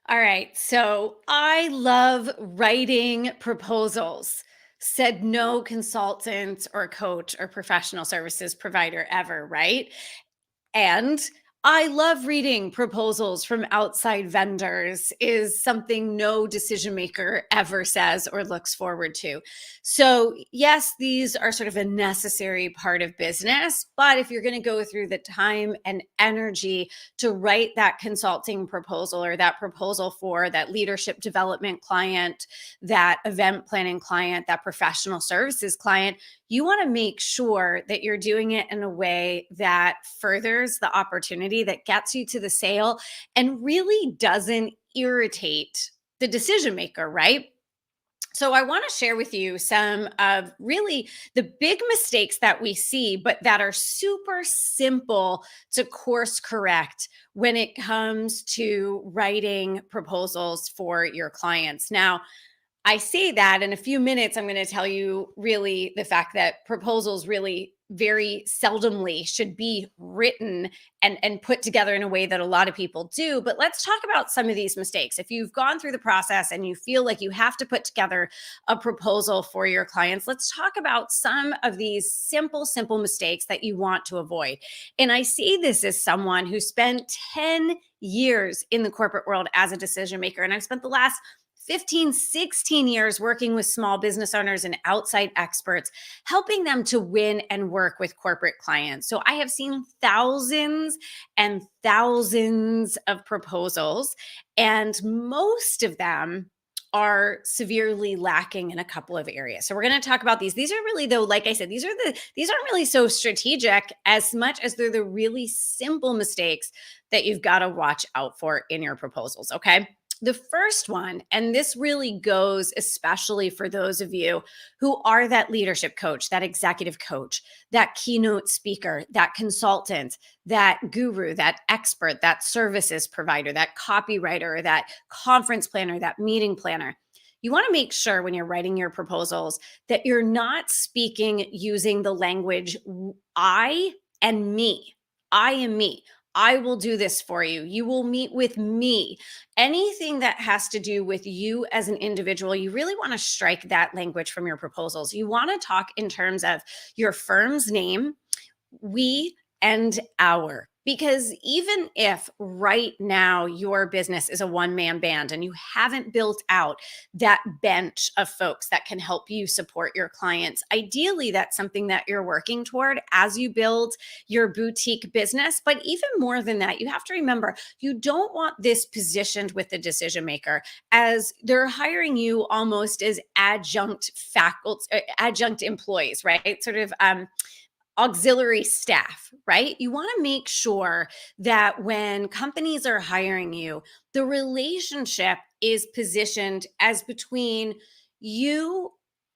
All right. So I love writing proposals. Said no consultant or coach or professional services provider ever, right? And I love reading proposals from outside vendors is something no decision maker ever says or looks forward to. So, yes, these are sort of a necessary part of business, but if you're going to go through the time and energy to write that consulting proposal or that proposal for that leadership development client, that event planning client, that professional services client, you want to make sure that you're doing it in a way that furthers the opportunity, that gets you to the sale, and really doesn't irritate the decision maker, right? So, I want to share with you some of really the big mistakes that we see, but that are super simple to course correct when it comes to writing proposals for your clients. Now, I say that in a few minutes, I'm going to tell you really the fact that proposals really very seldomly should be written and put together in a way that a lot of people do. But let's talk about some of these mistakes. If you've gone through the process and you feel like you have to put together a proposal for your clients, let's talk about some of these simple mistakes that you want to avoid. And I see this as someone who spent 10 years in the corporate world as a decision maker. And I've spent the last 15, 16 years working with small business owners and outside experts, helping them to win and work with corporate clients. So I have seen thousands and thousands of proposals, and most of them are severely lacking in a couple of areas. So we're going to talk about these. These are really, though, like I said, these aren't really so strategic as much as they're the really simple mistakes that you've got to watch out for in your proposals. Okay. The first one, and this really goes especially for those of you who are that leadership coach, that executive coach, that keynote speaker, that consultant, that guru, that expert, that services provider, that copywriter, that conference planner, that meeting planner. You want to make sure when you're writing your proposals that you're not speaking using the language I and me. I am me. I will do this for you. You will meet with me. Anything that has to do with you as an individual, you really want to strike that language from your proposals. You want to talk in terms of your firm's name, we and our. Because even if right now your business is a one man band and you haven't built out that bench of folks that can help you support your clients, ideally that's something that you're working toward as you build your boutique business. But even more than that, you have to remember you don't want this positioned with the decision maker as they're hiring you almost as adjunct faculty, adjunct employees, right? Sort of auxiliary staff, right? You want to make sure that when companies are hiring you, the relationship is positioned as between you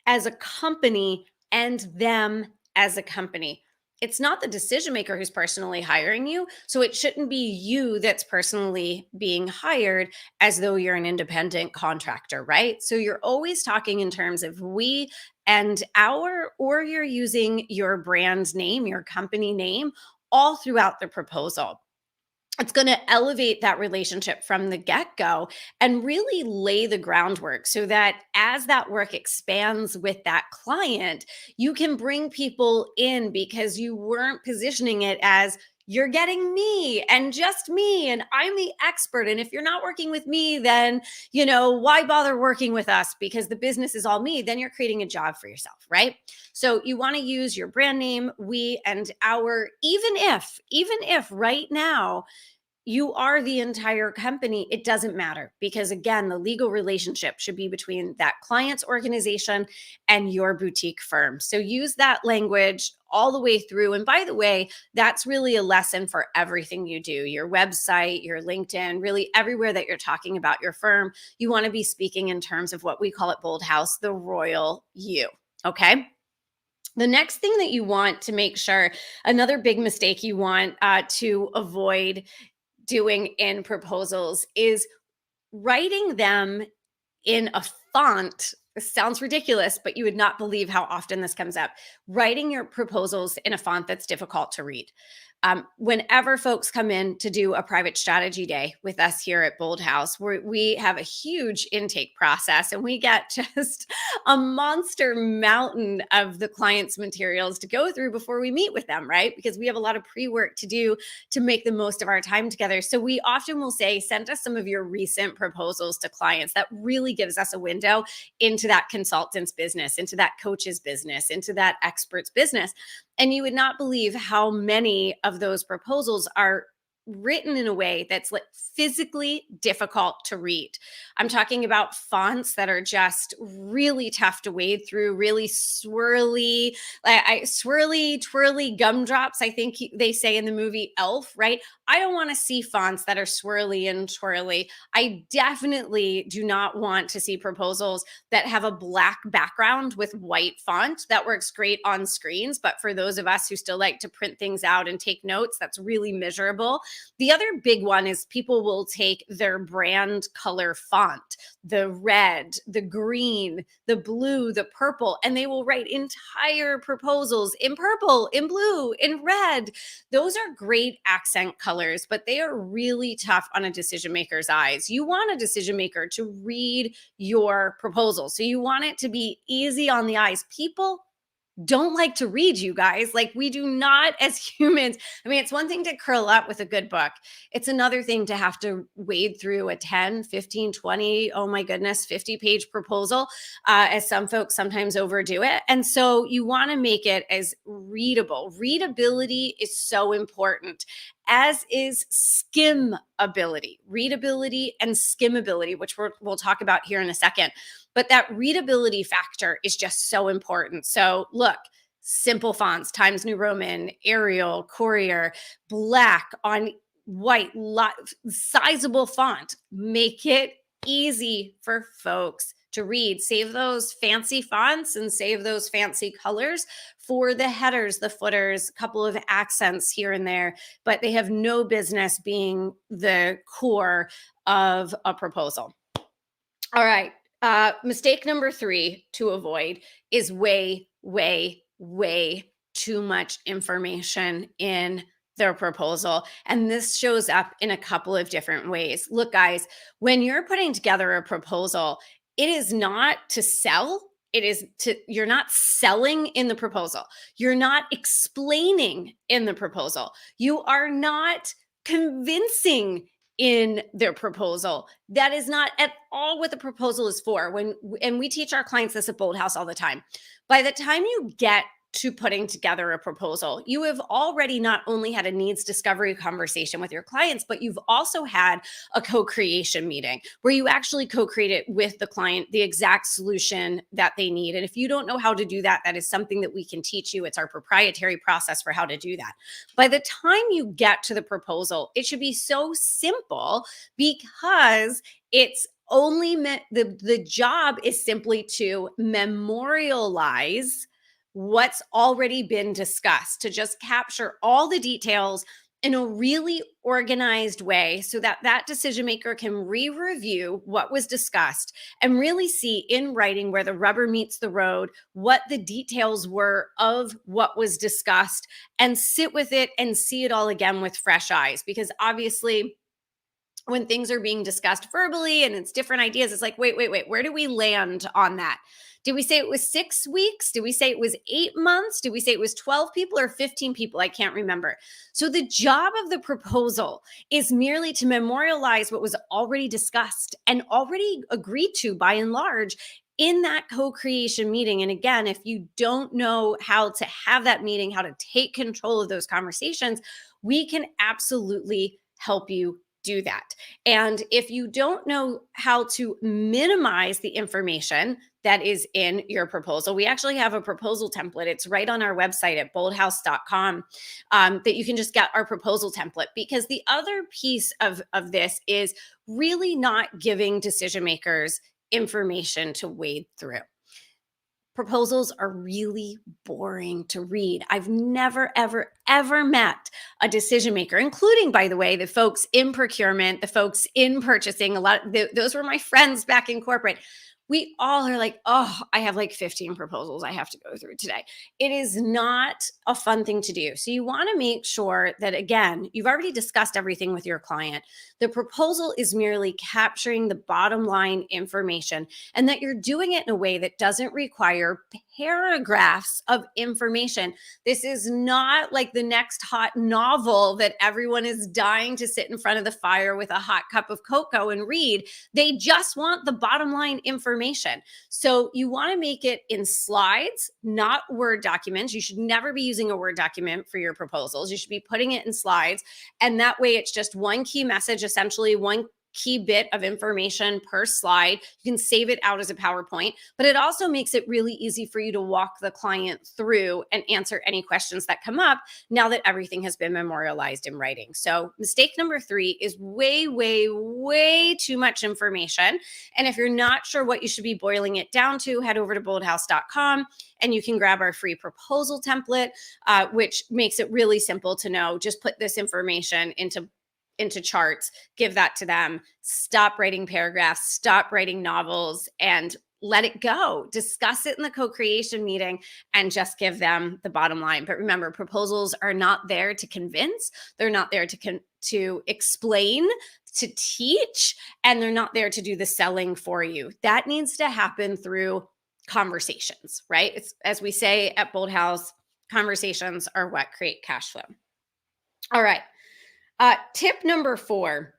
as a company and them as a company. It's not the decision maker who's personally hiring you. So it shouldn't be you that's personally being hired as though you're an independent contractor, right? So you're always talking in terms of we and our, or you're using your brand name, your company name, all throughout the proposal. It's going to elevate that relationship from the get go and really lay the groundwork so that as that work expands with that client, you can bring people in because you weren't positioning it as you're getting me and just me and I'm the expert, and if you're not working with me, then why bother working with us because the business is all me. Then you're creating a job for yourself, right? So you want to use your brand name, we and our, even if right now you are the entire company, it doesn't matter because, again, the legal relationship should be between that client's organization and your boutique firm. So use that language all the way through. And by the way, that's really a lesson for everything you do, your website, your LinkedIn, really everywhere that you're talking about your firm. You want to be speaking in terms of what we call at Bold House, the royal you. Okay. The next thing that you want to make sure, another big mistake you want to avoid doing in proposals is writing them in a font. This sounds ridiculous, but you would not believe how often this comes up. Writing your proposals in a font that's difficult to read. Whenever folks come in to do a private strategy day with us here at Bold House, we have a huge intake process and we get just a monster mountain of the client's materials to go through before we meet with them, right? Because we have a lot of pre work to do to make the most of our time together. So we often will say, send us some of your recent proposals to clients. That really gives us a window into that consultant's business, into that coach's business, into that expert's business. And you would not believe how many of those proposals are written in a way that's like physically difficult to read. I'm talking about fonts that are just really tough to wade through, really swirly, swirly, twirly gumdrops. I think they say in the movie Elf, right? I don't want to see fonts that are swirly and twirly. I definitely do not want to see proposals that have a black background with white font. That works great on screens, but for those of us who still like to print things out and take notes, that's really miserable. The other big one is people will take their brand color font, the red, the green, the blue, the purple, and they will write entire proposals in purple, in blue, in red. Those are great accent colors, but they are really tough on a decision maker's eyes. You want a decision maker to read your proposal. So you want it to be easy on the eyes. People don't like to read, you guys. Like, we do not as humans. I mean, it's one thing to curl up with a good book. It's another thing to have to wade through a 10, 15, 20, oh my goodness, 50-page proposal, as some folks sometimes overdo it. And so you want to make it as readable. Readability is so important, as is skimmability, readability and skimmability, which we'll talk about here in a second. But that readability factor is just so important. So look, simple fonts, Times New Roman, Arial, Courier, black on white, sizable font. Make it easy for folks to read. Save those fancy fonts and save those fancy colors for the headers, the footers, a couple of accents here and there, but they have no business being the core of a proposal. All right. Mistake number 3 to avoid is way too much information in their proposal. And this shows up in a couple of different ways. Look, guys, when you're putting together a proposal, it is not to sell. You're not selling in the proposal. You're not explaining in the proposal. You are not convincing in their proposal. That is not at all what the proposal is for. And we teach our clients this at Bold House all the time. By the time you get to putting together a proposal, you have already not only had a needs discovery conversation with your clients, but you've also had a co-creation meeting where you actually co-created with the client the exact solution that they need. And if you don't know how to do that, that is something that we can teach you. It's our proprietary process for how to do that. By the time you get to the proposal, it should be so simple because it's only meant, the job is simply to memorialize what's already been discussed, to just capture all the details in a really organized way so that that decision maker can re-review what was discussed and really see in writing where the rubber meets the road, what the details were of what was discussed, and sit with it and see it all again with fresh eyes. Because obviously, when things are being discussed verbally and it's different ideas, it's like, wait, where do we land on that? Did we say it was 6 weeks? Did we say it was 8 months? Did we say it was 12 people or 15 people? I can't remember. So the job of the proposal is merely to memorialize what was already discussed and already agreed to by and large in that co-creation meeting. And again, if you don't know how to have that meeting, how to take control of those conversations, we can absolutely help you do that. And if you don't know how to minimize the information that is in your proposal, we actually have a proposal template. It's right on our website at boldhouse.com, that you can just get our proposal template. Because the other piece of this is really not giving decision makers information to wade through. Proposals are really boring to read. I've never, ever met a decision maker, including, by the way, the folks in procurement, the folks in purchasing. Those were my friends back in corporate. We all are like, oh, I have like 15 proposals I have to go through today. It is not a fun thing to do. So you want to make sure that, again, you've already discussed everything with your client. The proposal is merely capturing the bottom line information, and that you're doing it in a way that doesn't require paragraphs of information. This is not like the next hot novel that everyone is dying to sit in front of the fire with a hot cup of cocoa and read. They just want the bottom line information. So you want to make it in slides, not Word documents. You should never be using a Word document for your proposals. You should be putting it in slides. And that way it's just one key message, essentially one key bit of information per slide. You can save it out as a PowerPoint, but it also makes it really easy for you to walk the client through and answer any questions that come up now that everything has been memorialized in writing. So mistake number 3 is way, way, way too much information. And if you're not sure what you should be boiling it down to, head over to boldhouse.com and you can grab our free proposal template, which makes it really simple to know. Just put this information into charts, give that to them, stop writing paragraphs, stop writing novels, and let it go. Discuss it in the co-creation meeting and just give them the bottom line. But remember, proposals are not there to convince. They're not there to explain, to teach, and they're not there to do the selling for you. That needs to happen through conversations, right? It's, as we say at Bold House, conversations are what create cash flow. All right. Tip number 4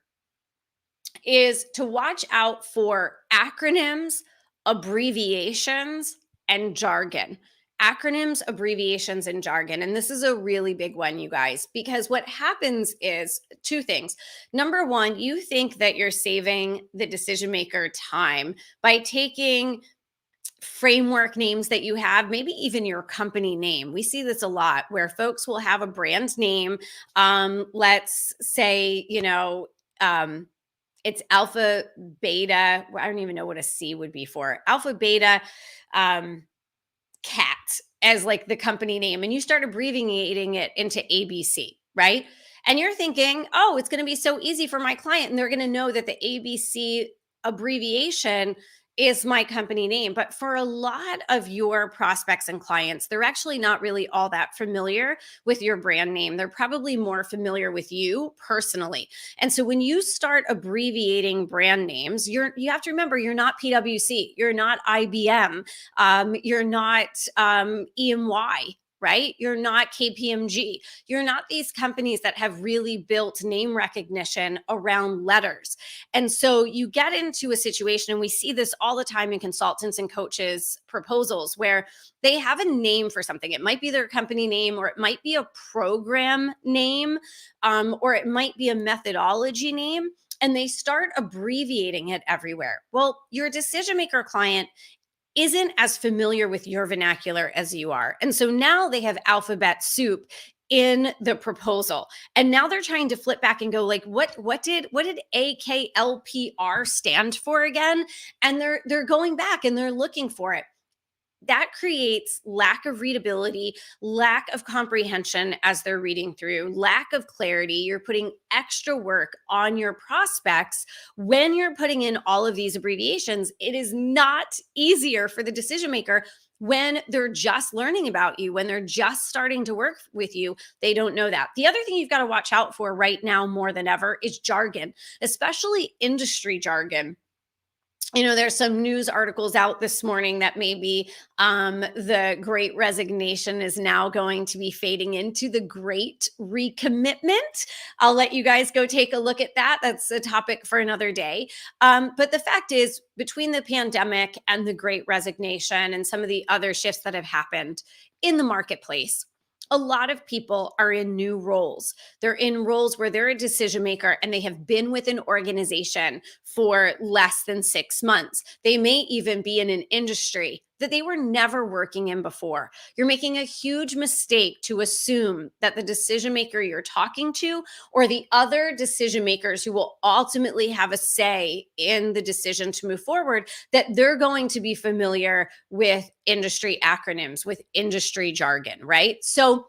is to watch out for acronyms, abbreviations, and jargon. Acronyms, abbreviations, and jargon. And this is a really big one, you guys, because what happens is 2 things. Number 1, you think that you're saving the decision maker time by taking framework names that you have, maybe even your company name. We see this a lot where folks will have a brand name. Let's say, it's Alpha Beta. I don't even know what a C would be for. Alpha Beta Cat as like the company name. And you start abbreviating it into ABC, right? And you're thinking, oh, it's going to be so easy for my client. And they're going to know that the ABC abbreviation is my company name. But for a lot of your prospects and clients, they're actually not really all that familiar with your brand name. They're probably more familiar with you personally. And so when you start abbreviating brand names, you have to remember, you're not PwC, you're not IBM, you're not EMY, right? You're not KPMG. You're not these companies that have really built name recognition around letters. And so you get into a situation, and we see this all the time in consultants and coaches proposals, where they have a name for something. It might be their company name, or it might be a program name, or it might be a methodology name, and they start abbreviating it everywhere. Well, your decision maker client isn't as familiar with your vernacular as you are. And so now they have alphabet soup in the proposal. And now they're trying to flip back and go like, what did AKLPR stand for again? And they're going back and they're looking for it. That creates lack of readability, lack of comprehension as they're reading through, lack of clarity. You're putting extra work on your prospects when you're putting in all of these abbreviations. It is not easier for the decision maker when they're just learning about you, when they're just starting to work with you. They don't know that. The other thing you've got to watch out for right now more than ever is jargon, especially industry jargon. There's some news articles out this morning that maybe the great resignation is now going to be fading into the great recommitment. I'll let you guys go take a look at that. That's a topic for another day. But the fact is, between the pandemic and the great resignation and some of the other shifts that have happened in the marketplace, a lot of people are in new roles. They're in roles where they're a decision maker and they have been with an organization for less than 6 months. They may even be in an industry that they were never working in before. You're making a huge mistake to assume that the decision maker you're talking to, or the other decision makers who will ultimately have a say in the decision to move forward, that they're going to be familiar with industry acronyms, with industry jargon, right? So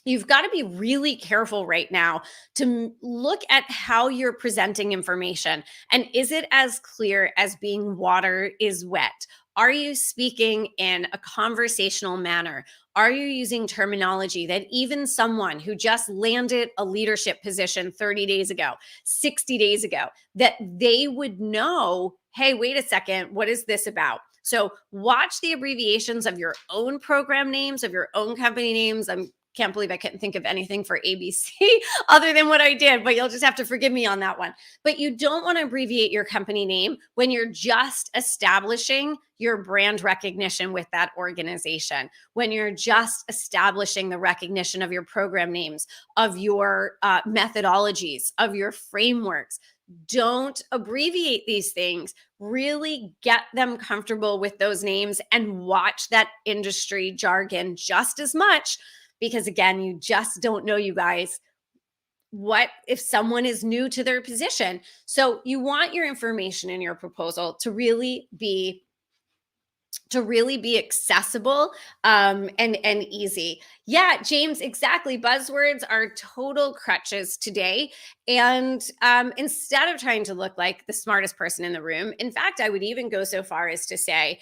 You've got to be really careful right now to look at how you're presenting information. And is it as clear as being water is wet? Are you speaking in a conversational manner? Are you using terminology that even someone who just landed a leadership position 30 days ago, 60 days ago, that they would know, hey, wait a second, what is this about? So watch the abbreviations of your own program names, of your own company names. I can't believe I couldn't think of anything for ABC other than what I did, but you'll just have to forgive me on that one. But you don't want to abbreviate your company name when you're just establishing your brand recognition with that organization, when you're just establishing the recognition of your program names, of your methodologies, of your frameworks. Don't abbreviate these things. Really get them comfortable with those names and watch that industry jargon just as much, because again, you just don't know, you guys, what if someone is new to their position. So you want your information in your proposal to really be accessible, and easy. Yeah, James, exactly. Buzzwords are total crutches today. And instead of trying to look like the smartest person in the room, in fact, I would even go so far as to say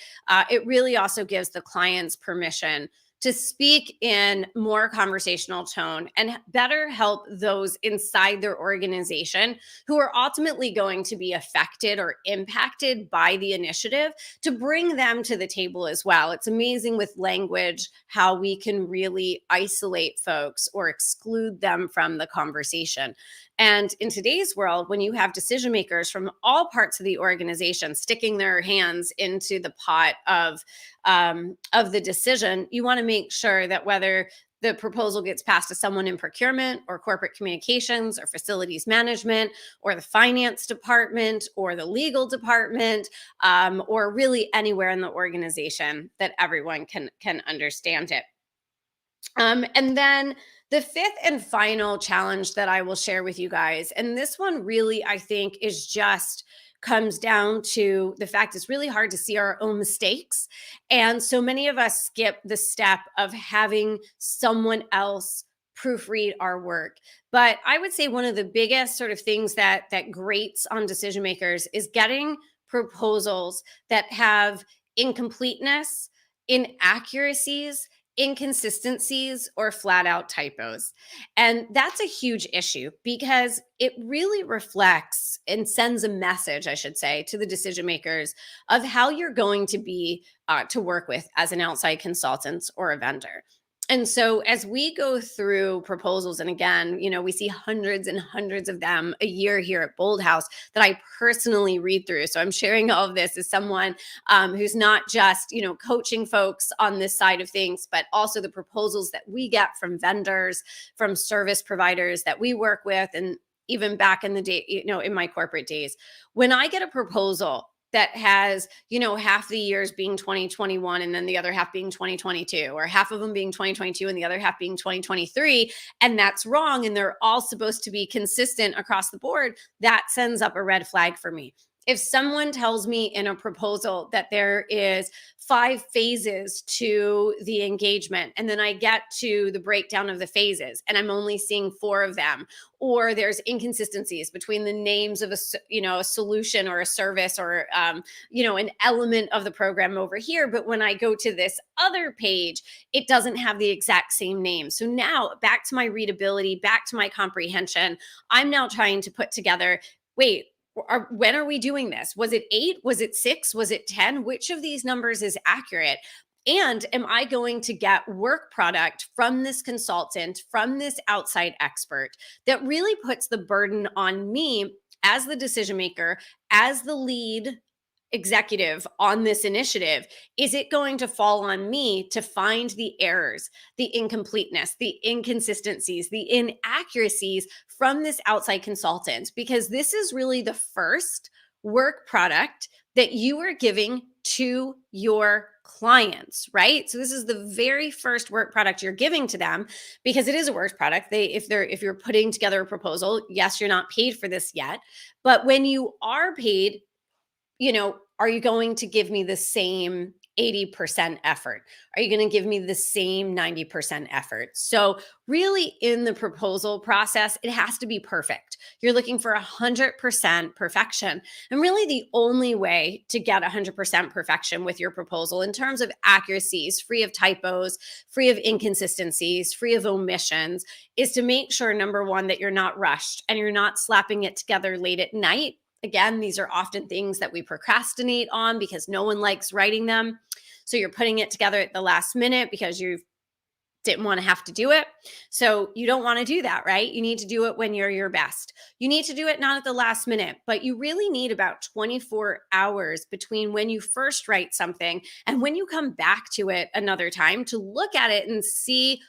it really also gives the clients permission to speak in more conversational tone and better help those inside their organization who are ultimately going to be affected or impacted by the initiative, to bring them to the table as well. It's amazing with language how we can really isolate folks or exclude them from the conversation. And in today's world, when you have decision makers from all parts of the organization sticking their hands into the pot of the decision, you want to make sure that whether the proposal gets passed to someone in procurement or corporate communications or facilities management or the finance department or the legal department, or really anywhere in the organization, that everyone can understand it. And then the fifth and final challenge that I will share with you guys, and this one really, I think, is just comes down to the fact it's really hard to see our own mistakes. And so many of us skip the step of having someone else proofread our work. But I would say one of the biggest sort of things that grates on decision makers is getting proposals that have incompleteness, inaccuracies, inconsistencies, or flat out typos. And that's a huge issue because it really reflects and sends a message, I should say, to the decision makers of how you're going to be to work with as an outside consultant or a vendor. And so as we go through proposals, and again, we see hundreds and hundreds of them a year here at Bold House that I personally read through. So I'm sharing all of this as someone who's not just, coaching folks on this side of things, but also the proposals that we get from vendors, from service providers that we work with, and even back in the day, in my corporate days, when I get a proposal that has, half the years being 2021 and then the other half being 2022, or half of them being 2022 and the other half being 2023, and that's wrong, and they're all supposed to be consistent across the board, that sends up a red flag for me. If someone tells me in a proposal that there is 5 phases to the engagement, and then I get to the breakdown of the phases and I'm only seeing 4 of them, or there's inconsistencies between the names of a solution or a service or an element of the program over here, but when I go to this other page, it doesn't have the exact same name. So now back to my readability, back to my comprehension, I'm now trying to put together, wait, when are we doing this? Was it 8? Was it 6? Was it 10? Which of these numbers is accurate? And am I going to get work product from this consultant, from this outside expert, that really puts the burden on me as the decision maker, as the lead executive on this initiative? Is it going to fall on me to find the errors, the incompleteness, the inconsistencies, the inaccuracies from this outside consultant? Because this is really the first work product that you are giving to your clients, right? So this is the very first work product you're giving to them, because it is a work product. If you're putting together a proposal, yes, you're not paid for this yet, but when you are paid, are you going to give me the same 80% effort? Are you going to give me the same 90% effort? So, really, in the proposal process, it has to be perfect. You're looking for 100% perfection. And really, the only way to get 100% perfection with your proposal in terms of accuracies, free of typos, free of inconsistencies, free of omissions, is to make sure, number one, that you're not rushed and you're not slapping it together late at night. Again, these are often things that we procrastinate on because no one likes writing them. So you're putting it together at the last minute because you didn't want to have to do it. So you don't want to do that, right? You need to do it when you're your best. You need to do it not at the last minute, but you really need about 24 hours between when you first write something and when you come back to it another time to look at it and see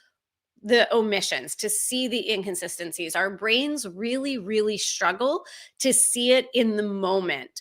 the omissions, to see the inconsistencies. Our brains really, really struggle to see it in the moment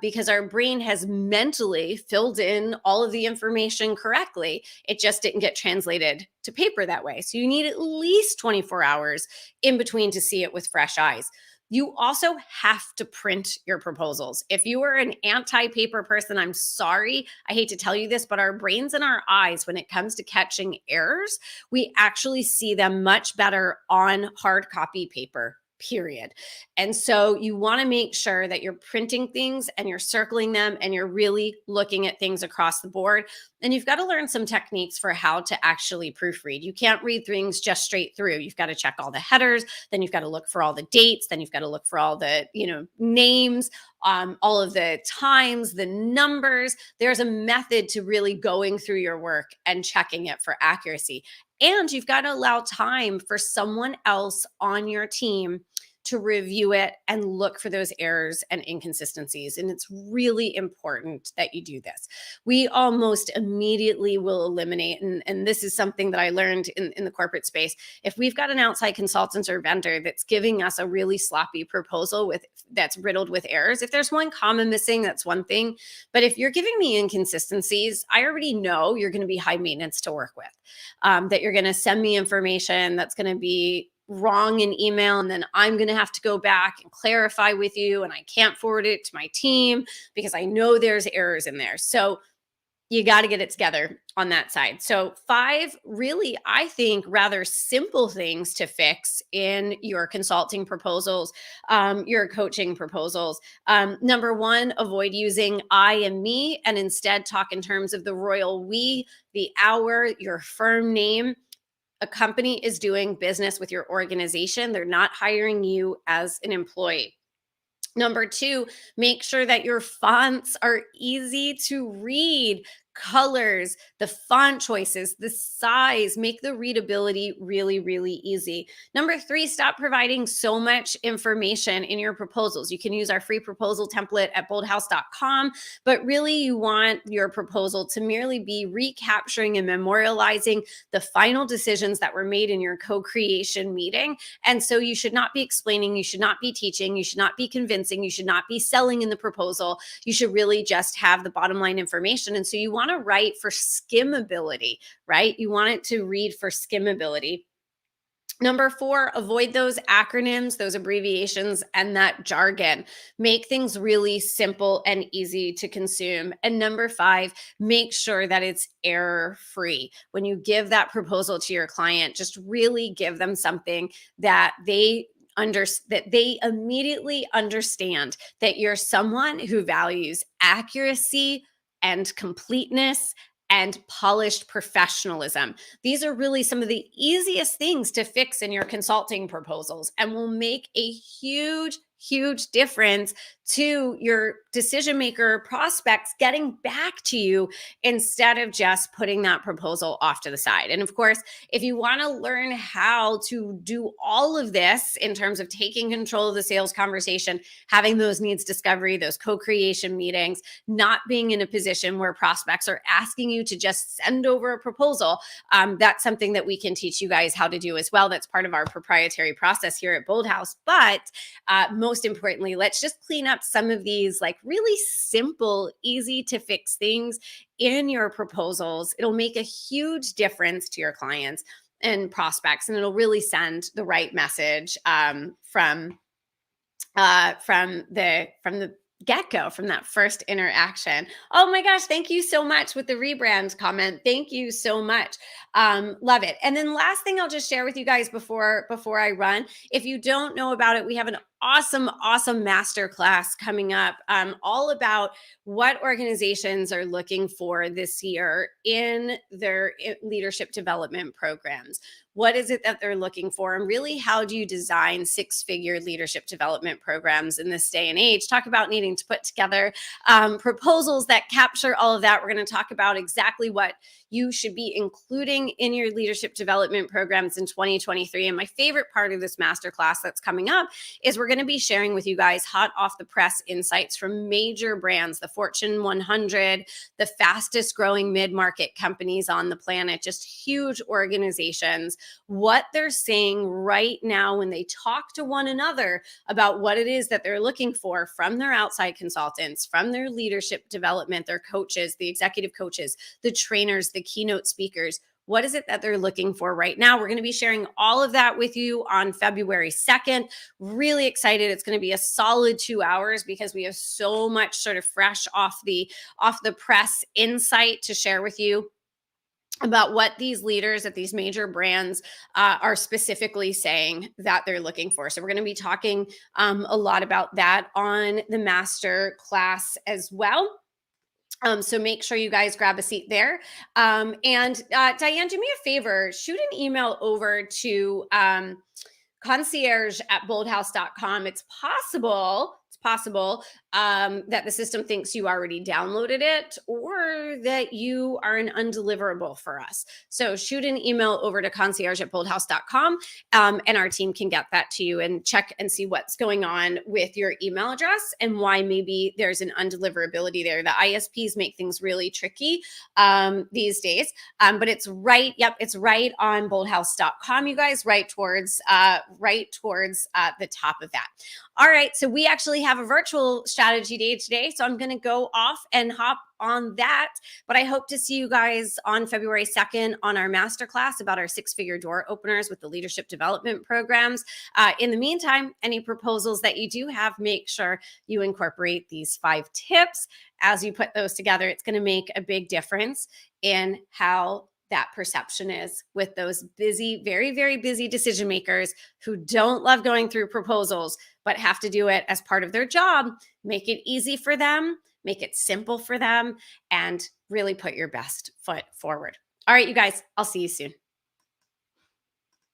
because our brain has mentally filled in all of the information correctly. It just didn't get translated to paper that way. So you need at least 24 hours in between to see it with fresh eyes. You also have to print your proposals. If you are an anti paper person, I'm sorry. I hate to tell you this, but our brains and our eyes, when it comes to catching errors, we actually see them much better on hard copy paper, period. And so you want to make sure that you're printing things and you're circling them and you're really looking at things across the board. And you've got to learn some techniques for how to actually proofread. You can't read things just straight through. You've got to check all the headers, then you've got to look for all the dates, then you've got to look for all the, names, all of the times, the numbers. There's a method to really going through your work and checking it for accuracy. And you've got to allow time for someone else on your team to review it and look for those errors and inconsistencies. And it's really important that you do this. We almost immediately will eliminate, and this is something that I learned in the corporate space. If we've got an outside consultant or vendor that's giving us a really sloppy proposal that's riddled with errors, if there's one comma missing, that's one thing. But if you're giving me inconsistencies, I already know you're going to be high maintenance to work with, that you're going to send me information that's going to be wrong in email, and then I'm going to have to go back and clarify with you, and I can't forward it to my team because I know there's errors in there. So you got to get it together on that side. So 5 really, I think, rather simple things to fix in your consulting proposals, your coaching proposals. Number 1, avoid using I and me and instead talk in terms of the royal we, the our, your firm name. A company is doing business with your organization. They're not hiring you as an employee. Number 2, make sure that your fonts are easy to read. Colors, the font choices, the size, make the readability really, really easy. Number 3, stop providing so much information in your proposals. You can use our free proposal template at boldhouse.com, but really you want your proposal to merely be recapturing and memorializing the final decisions that were made in your co-creation meeting. And so you should not be explaining, you should not be teaching, you should not be convincing, you should not be selling in the proposal. You should really just have the bottom line information. And so you want to write for skimmability, right? You want it to read for skimmability. Number 4, avoid those acronyms, those abbreviations, and that jargon. Make things really simple and easy to consume. And number 5, make sure that it's error-free. When you give that proposal to your client, just really give them something that they immediately understand that you're someone who values accuracy and completeness and polished professionalism. These are really some of the easiest things to fix in your consulting proposals and will make a huge difference to your decision maker prospects getting back to you instead of just putting that proposal off to the side. And of course, if you want to learn how to do all of this in terms of taking control of the sales conversation, having those needs discovery, those co-creation meetings, not being in a position where prospects are asking you to just send over a proposal, that's something that we can teach you guys how to do as well. That's part of our proprietary process here at Bold House. But most importantly, let's just clean up some of these like really simple, easy to fix things in your proposals. It'll make a huge difference to your clients and prospects, and it'll really send the right message from the get-go, from that first interaction. Oh my gosh, thank you so much with the rebrand comment. Thank you so much. Love it. And then last thing I'll just share with you guys before I run. If you don't know about it, we have an awesome masterclass coming up, all about what organizations are looking for this year in their leadership development programs. What is it that they're looking for? And really, how do you design six-figure leadership development programs in this day and age? Talk about needing to put together proposals that capture all of that. We're going to talk about exactly what you should be including in your leadership development programs in 2023. And my favorite part of this masterclass that's coming up is we're going to be sharing with you guys hot off the press insights from major brands, the Fortune 100, the fastest growing mid-market companies on the planet, just huge organizations, what they're saying right now when they talk to one another about what it is that they're looking for from their outside consultants, from their leadership development, their coaches, the executive coaches, the trainers, the keynote speakers. What is it that they're looking for right now? We're going to be sharing all of that with you on February 2nd. Really excited. It's going to be a solid 2 hours because we have so much sort of fresh off the press insight to share with you about what these leaders at these major brands are specifically saying that they're looking for. So we're going to be talking a lot about that on the master class as well. So make sure you guys grab a seat there. And Diane, do me a favor, shoot an email over to concierge@boldhouse.com. It's possible that the system thinks you already downloaded it or that you are an undeliverable for us. So shoot an email over to concierge@boldhouse.com, and our team can get that to you and check and see what's going on with your email address and why maybe there's an undeliverability there. The ISPs make things really tricky these days, but it's right. Yep, it's right on boldhouse.com, you guys, right towards the top of that. All right, so we actually have a virtual strategy day today, so I'm going to go off and hop on that. But I hope to see you guys on February 2nd on our masterclass about our six-figure door openers with the leadership development programs. In the meantime, any proposals that you do have, make sure you incorporate these 5 tips. As you put those together, it's going to make a big difference in how that perception is with those busy, very, very busy decision makers who don't love going through proposals, but have to do it as part of their job. Make it easy for them, make it simple for them, and really put your best foot forward. All right, you guys, I'll see you soon.